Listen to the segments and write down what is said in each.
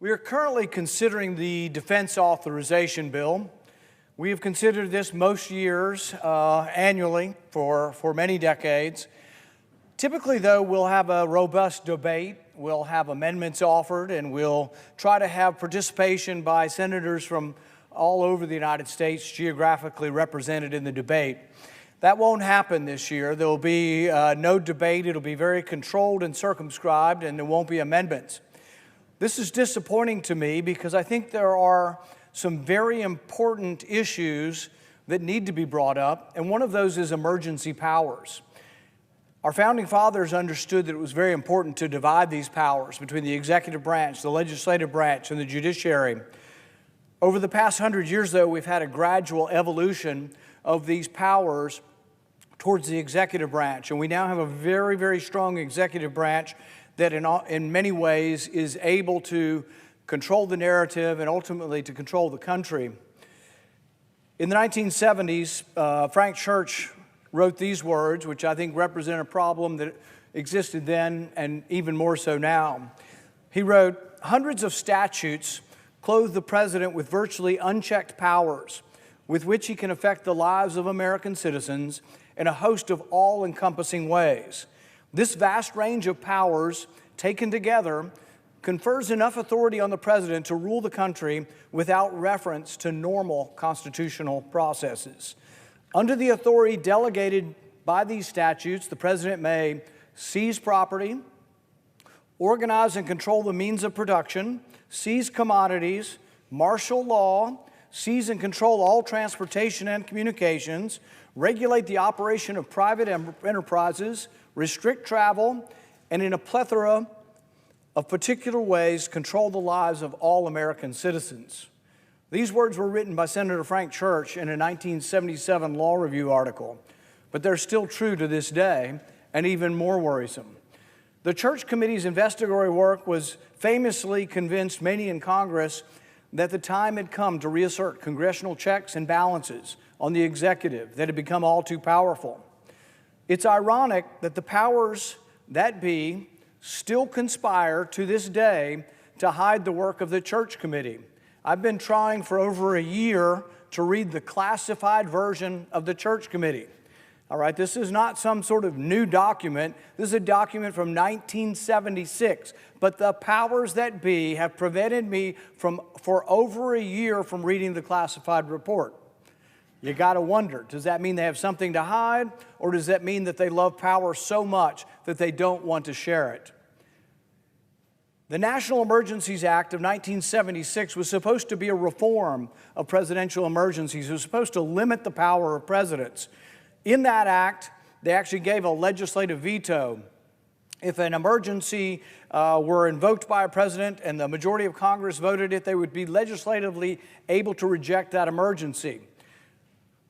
We are currently considering the Defense Authorization Bill. We have considered this most years annually for many decades. Typically, though, we'll have a robust debate, we'll have amendments offered, and we'll try to have participation by senators from all over the United States geographically represented in the debate. That won't happen this year. There will be no debate. It'll be very controlled and circumscribed, and there won't be amendments. This is disappointing to me because I think there are some very important issues that need to be brought up, and one of those is emergency powers. Our founding fathers understood that it was very important to divide these powers between the executive branch, the legislative branch, and the judiciary. Over the past 100 years, though, we've had a gradual evolution of these powers towards the executive branch, and we now have a very, very strong executive branch that in many ways is able to control the narrative and ultimately to control the country. In the 1970s, Frank Church wrote these words, which I think represent a problem that existed then and even more so now. He wrote, "Hundreds of statutes clothe the president with virtually unchecked powers with which he can affect the lives of American citizens in a host of all-encompassing ways. This vast range of powers, taken together, confers enough authority on the president to rule the country without reference to normal constitutional processes. Under the authority delegated by these statutes, the president may seize property, organize and control the means of production, seize commodities, martial law, seize and control all transportation and communications, regulate the operation of private enterprises, restrict travel, and in a plethora of particular ways, control the lives of all American citizens." These words were written by Senator Frank Church in a 1977 Law Review article, but they're still true to this day and even more worrisome. The Church Committee's investigatory work was famously convinced many in Congress that the time had come to reassert congressional checks and balances on the executive that had become all too powerful. It's ironic that the powers that be still conspire to this day to hide the work of the Church Committee. I've been trying for over a year to read the classified version of the Church Committee. All right, this is not some sort of new document. This is a document from 1976. But the powers that be have prevented me for over a year from reading the classified report. You got to wonder, does that mean they have something to hide, or does that mean that they love power so much that they don't want to share it? The National Emergencies Act of 1976 was supposed to be a reform of presidential emergencies. It was supposed to limit the power of presidents. In that act, they actually gave a legislative veto. If an emergency were invoked by a president and the majority of Congress voted it, they would be legislatively able to reject that emergency.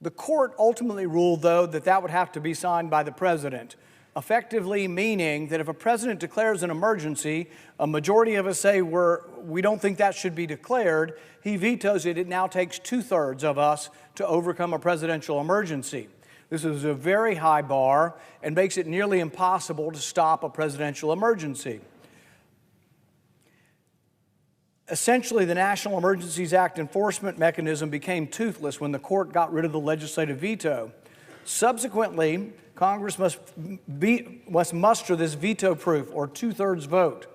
The court ultimately ruled, though, that that would have to be signed by the president, effectively meaning that if a president declares an emergency, a majority of us say we don't think that should be declared, he vetoes it. It now takes 2/3 of us to overcome a presidential emergency. This is a very high bar and makes it nearly impossible to stop a presidential emergency. Essentially, the National Emergencies Act enforcement mechanism became toothless when the court got rid of the legislative veto. Subsequently, Congress must muster this veto proof, or 2/3 vote.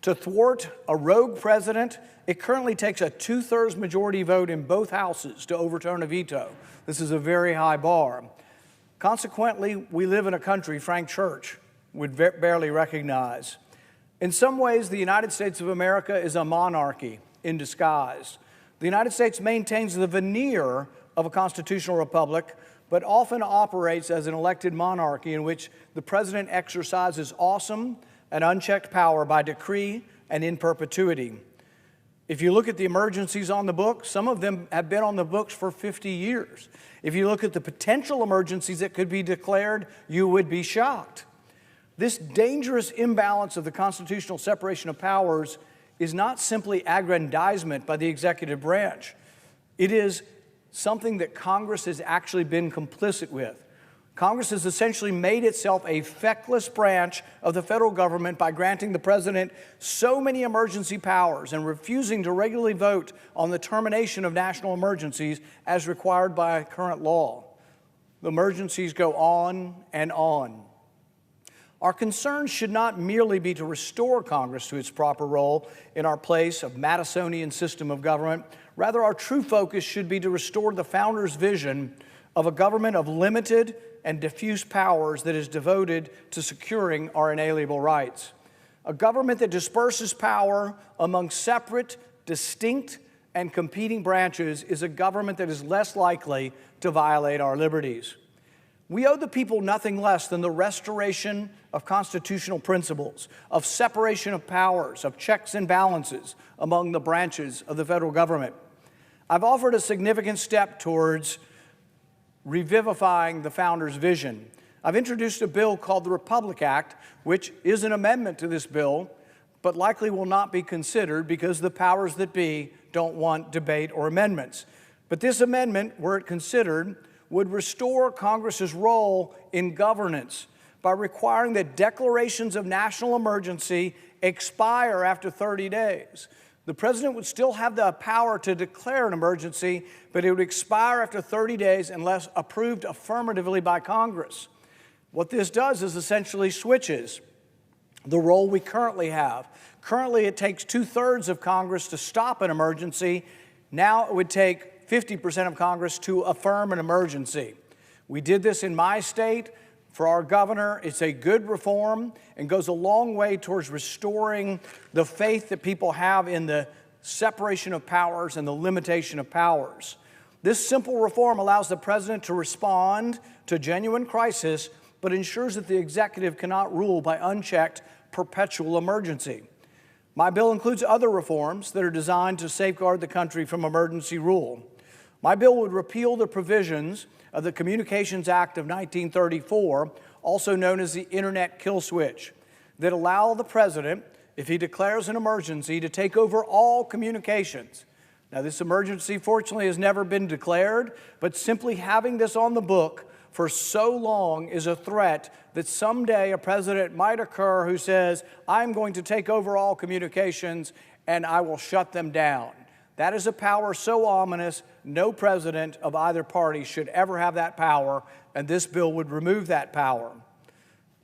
To thwart a rogue president, it currently takes a 2/3 majority vote in both houses to overturn a veto. This is a very high bar. Consequently, we live in a country Frank Church would barely recognize. In some ways, the United States of America is a monarchy in disguise. The United States maintains the veneer of a constitutional republic, but often operates as an elected monarchy in which the president exercises awesome and unchecked power by decree and in perpetuity. If you look at the emergencies on the books, some of them have been on the books for 50 years. If you look at the potential emergencies that could be declared, you would be shocked. This dangerous imbalance of the constitutional separation of powers is not simply aggrandizement by the executive branch. It is something that Congress has actually been complicit with. Congress has essentially made itself a feckless branch of the federal government by granting the president so many emergency powers and refusing to regularly vote on the termination of national emergencies as required by current law. The emergencies go on and on. Our concern should not merely be to restore Congress to its proper role in our place of Madisonian system of government. Rather, our true focus should be to restore the founders' vision of a government of limited and diffuse powers that is devoted to securing our inalienable rights. A government that disperses power among separate, distinct, and competing branches is a government that is less likely to violate our liberties. We owe the people nothing less than the restoration of constitutional principles, of separation of powers, of checks and balances among the branches of the federal government. I've offered a significant step towards revivifying the founders' vision. I've introduced a bill called the Republic Act, which is an amendment to this bill, but likely will not be considered because the powers that be don't want debate or amendments. But this amendment, were it considered, would restore Congress's role in governance by requiring that declarations of national emergency expire after 30 days. The president would still have the power to declare an emergency, but it would expire after 30 days unless approved affirmatively by Congress. What this does is essentially switches the role we currently have. Currently, it takes 2/3 of Congress to stop an emergency. Now it would take 50% of Congress to affirm an emergency. We did this in my state. For our governor, it's a good reform and goes a long way towards restoring the faith that people have in the separation of powers and the limitation of powers. This simple reform allows the president to respond to genuine crisis, but ensures that the executive cannot rule by unchecked perpetual emergency. My bill includes other reforms that are designed to safeguard the country from emergency rule. My bill would repeal the provisions of the Communications Act of 1934, also known as the Internet Kill Switch, that allow the president, if he declares an emergency, to take over all communications. Now, this emergency, fortunately, has never been declared, but simply having this on the book for so long is a threat that someday a president might occur who says, I'm going to take over all communications and I will shut them down. That is a power so ominous, no president of either party should ever have that power, and this bill would remove that power.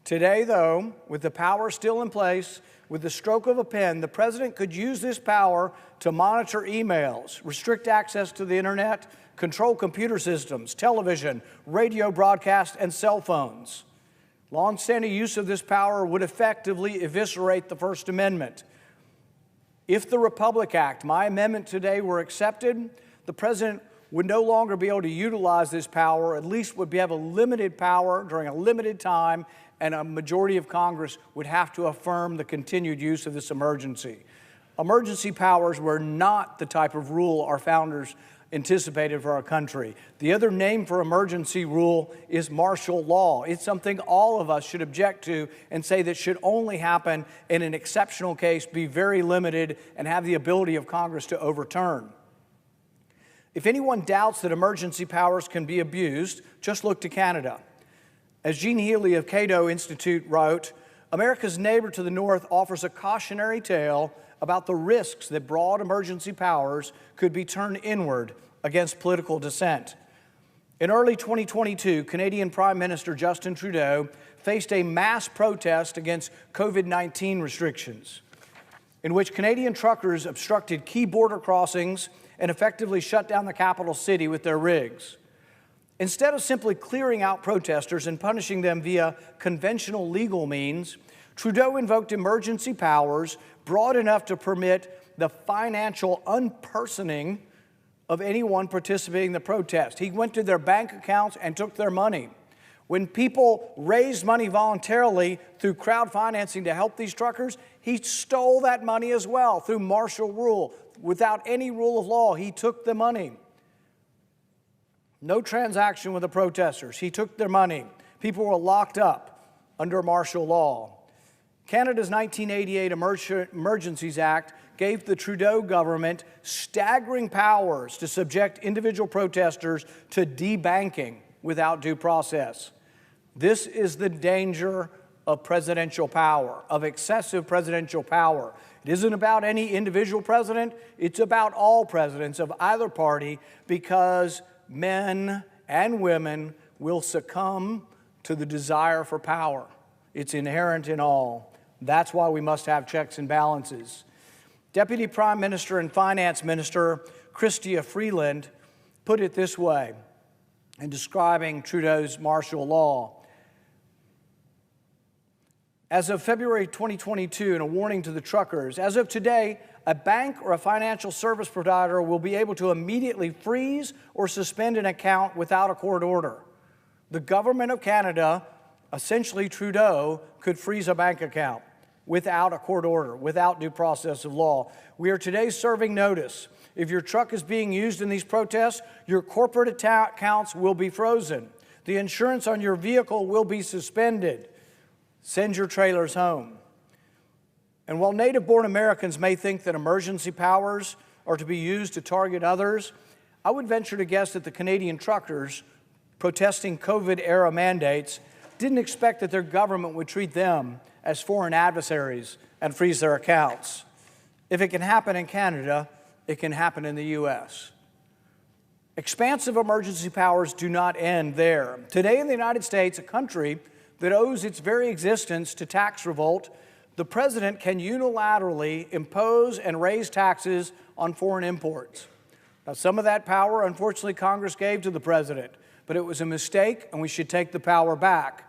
Today, though, with the power still in place, with the stroke of a pen, the president could use this power to monitor emails, restrict access to the internet, control computer systems, television, radio broadcast, and cell phones. Long-standing use of this power would effectively eviscerate the First Amendment. If the Republic Act, my amendment today, were accepted, the president would no longer be able to utilize this power, at least would have a limited power during a limited time, and a majority of Congress would have to affirm the continued use of this emergency. Emergency powers were not the type of rule our founders anticipated for our country. The other name for emergency rule is martial law. It's something all of us should object to and say that should only happen in an exceptional case, be very limited, and have the ability of Congress to overturn. If anyone doubts that emergency powers can be abused, just look to Canada. As Jean Healy of Cato Institute wrote, America's neighbor to the north offers a cautionary tale about the risks that broad emergency powers could be turned inward against political dissent. In early 2022, Canadian Prime Minister Justin Trudeau faced a mass protest against COVID-19 restrictions, in which Canadian truckers obstructed key border crossings and effectively shut down the capital city with their rigs. Instead of simply clearing out protesters and punishing them via conventional legal means, Trudeau invoked emergency powers broad enough to permit the financial unpersoning of anyone participating in the protest. He went to their bank accounts and took their money. When people raised money voluntarily through crowd financing to help these truckers, he stole that money as well through martial rule. Without any rule of law, he took the money. No transaction with the protesters. He took their money. People were locked up under martial law. Canada's 1988 Emergencies Act gave the Trudeau government staggering powers to subject individual protesters to debanking without due process. This is the danger of presidential power, of excessive presidential power. It isn't about any individual president, it's about all presidents of either party, because men and women will succumb to the desire for power. It's inherent in all. That's why we must have checks and balances. Deputy Prime Minister and Finance Minister Chrystia Freeland put it this way in describing Trudeau's martial law. As of February 2022, and a warning to the truckers, as of today, a bank or a financial service provider will be able to immediately freeze or suspend an account without a court order. The government of Canada, essentially Trudeau, could freeze a bank account without a court order, without due process of law. We are today serving notice. If your truck is being used in these protests, your corporate accounts will be frozen. The insurance on your vehicle will be suspended. Send your trailers home. And while native-born Americans may think that emergency powers are to be used to target others, I would venture to guess that the Canadian truckers protesting COVID-era mandates didn't expect that their government would treat them as foreign adversaries and freeze their accounts. If it can happen in Canada, it can happen in the U.S. Expansive emergency powers do not end there. Today in the United States, a country that owes its very existence to tax revolt, the president can unilaterally impose and raise taxes on foreign imports. Now, some of that power, unfortunately, Congress gave to the president, but it was a mistake, and we should take the power back.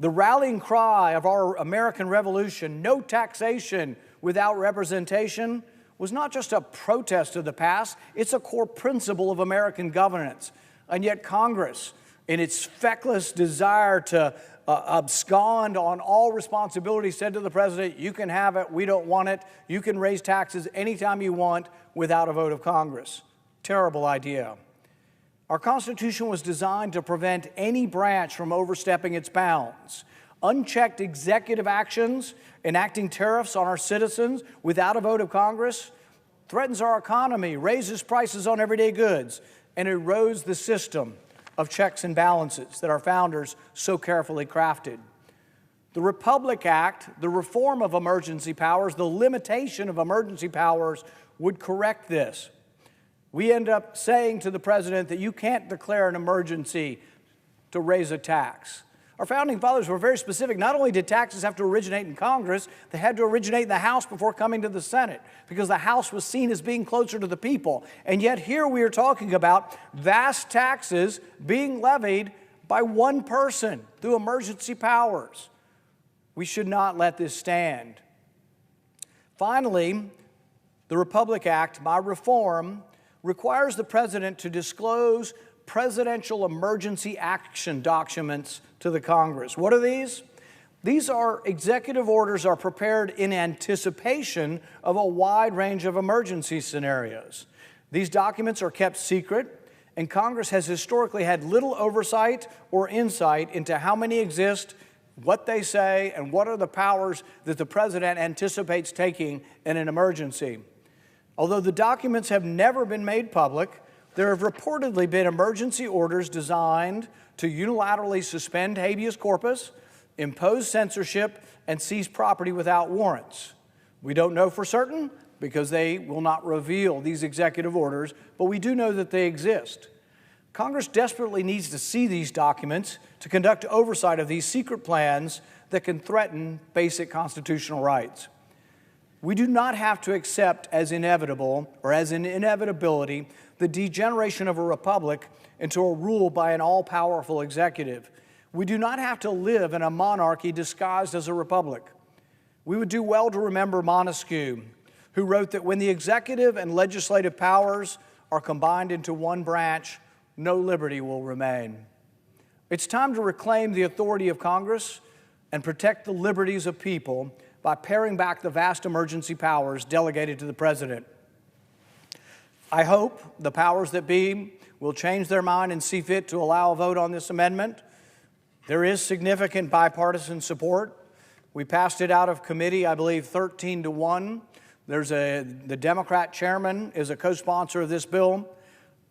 The rallying cry of our American Revolution, no taxation without representation, was not just a protest of the past, it's a core principle of American governance. And yet Congress, in its feckless desire to abscond on all responsibility, said to the president, you can have it, we don't want it, you can raise taxes anytime you want without a vote of Congress. Terrible idea. Our Constitution was designed to prevent any branch from overstepping its bounds. Unchecked executive actions, enacting tariffs on our citizens without a vote of Congress, threatens our economy, raises prices on everyday goods, and erodes the system of checks and balances that our founders so carefully crafted. The Republic Act, the reform of emergency powers, the limitation of emergency powers would correct this. We end up saying to the president that you can't declare an emergency to raise a tax. Our founding fathers were very specific. Not only did taxes have to originate in Congress, they had to originate in the House before coming to the Senate, because the House was seen as being closer to the people. And yet here we are talking about vast taxes being levied by one person through emergency powers. We should not let this stand. Finally, the Republic Act, by reform, requires the president to disclose presidential emergency action documents to the Congress. What are these? These are executive orders are prepared in anticipation of a wide range of emergency scenarios. These documents are kept secret, and Congress has historically had little oversight or insight into how many exist, what they say, and what are the powers that the president anticipates taking in an emergency. Although the documents have never been made public, there have reportedly been emergency orders designed to unilaterally suspend habeas corpus, impose censorship, and seize property without warrants. We don't know for certain because they will not reveal these executive orders, but we do know that they exist. Congress desperately needs to see these documents to conduct oversight of these secret plans that can threaten basic constitutional rights. We do not have to accept as inevitable or as an inevitability the degeneration of a republic into a rule by an all-powerful executive. We do not have to live in a monarchy disguised as a republic. We would do well to remember Montesquieu, who wrote that when the executive and legislative powers are combined into one branch, no liberty will remain. It's time to reclaim the authority of Congress and protect the liberties of people by paring back the vast emergency powers delegated to the president. I hope the powers that be will change their mind and see fit to allow a vote on this amendment. There is significant bipartisan support. We passed it out of committee, I believe, 13-1. The Democrat chairman is a co-sponsor of this bill.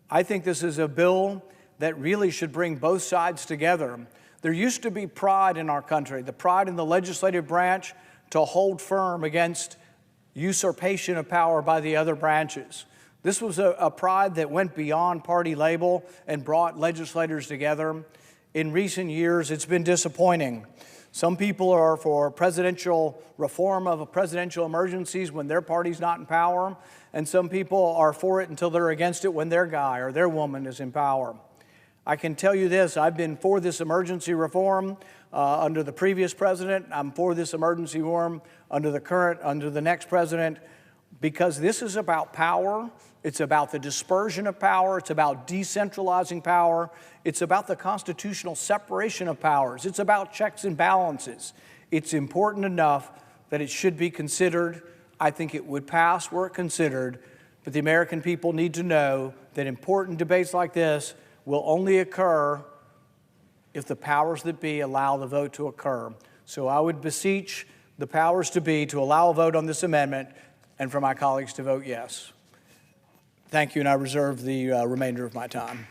I think this is a bill that really should bring both sides together. There used to be pride in our country, the pride in the legislative branch to hold firm against usurpation of power by the other branches. This was a pride that went beyond party label and brought legislators together. In recent years, it's been disappointing. Some people are for presidential reform of presidential emergencies when their party's not in power, and some people are for it until they're against it when their guy or their woman is in power. I can tell you this, I've been for this emergency reform under the previous president. I'm for this emergency reform under the next president, because this is about power. It's about the dispersion of power. It's about decentralizing power. It's about the constitutional separation of powers. It's about checks and balances. It's important enough that it should be considered. I think it would pass were it considered, but the American people need to know that important debates like this will only occur if the powers that be allow the vote to occur. So I would beseech the powers to be to allow a vote on this amendment and for my colleagues to vote yes. Thank you, and I reserve the remainder of my time.